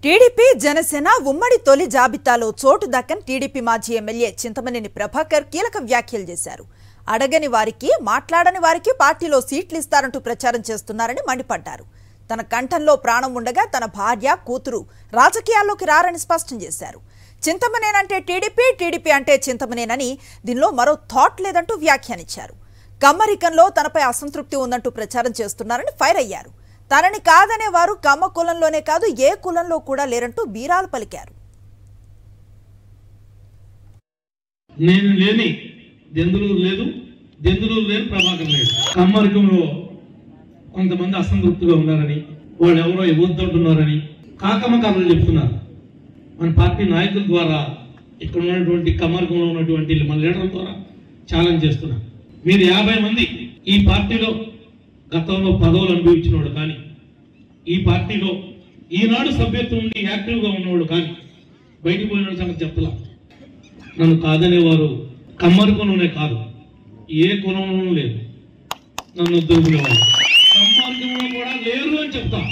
TDP Janasena ఉమ్మడి తొలి జాబితాలో చోటు దక్కని టీడీపీ మాజీ ఎమ్మెల్యే చింతమనేని ప్రభాకర్ కీలక వ్యాఖ్యలు చేశారు. అడగని వారికి, మాట్లాడని వారికి పార్టీలో సీట్లు ఇస్తారంటూ ప్రచారం చేస్తున్నారని మండిపడ్డారు. తన కంఠంలో ప్రాణం ఉండగా తన భార్య, కూతురు రాజకీయాల్లోకి రారని స్పష్టం చేశారు. చింతమనేనంటే టీడీపీ, టీడీపీ అంటే చింతమనేనని దీనిలో మరో థాట్ లేదంటూ వ్యాఖ్యానించారు. కమ్మరికంలో తనపై అసంతృప్తి ఉందంటూ ప్రచారం చేస్తున్నారని ఫైర్ అయ్యారు. తనని కాదనే వారు కమ్మ కులంలోనే కాదు ఏ కులంలో కూడా లేరంటూ బీరాలు పలికారు. నేను లేని దెందులూరు లేదు, దెందులూరు లేని ప్రభాకర్ లేదు. కమ్మరికంలో కొంతమంది అసంతృప్తిగా ఉన్నారని, వాళ్ళు ఎవరో ఇవ్వద్దంటున్నారని కాకమ్మ కథలు చెప్తున్నారు. మన పార్టీ నాయకుల ద్వారా ఇక్కడ ఉన్నటువంటి కమ్మరికంలో ఉన్నటువంటి మన లీడర్ల ద్వారా ఛాలెంజ్ చేస్తున్నారు. మీరు 50 మంది ఈ పార్టీలో గతంలో పదవులు అనుభవించినవాడు కానీ, ఈ పార్టీలో ఈనాడు సభ్యత్వం ఉండి యాక్టివ్గా ఉన్నవాడు కానీ బయటికి పోయిన సంగతి చెప్తలా. నన్ను కాదనేవారు కమ్మరి కులంలోనే కాదు, ఏ కులంలోనూ లేదు. నన్ను దొరుకునేవాళ్ళు కమ్మరి కులంలో కూడా లేరు అని చెప్తా.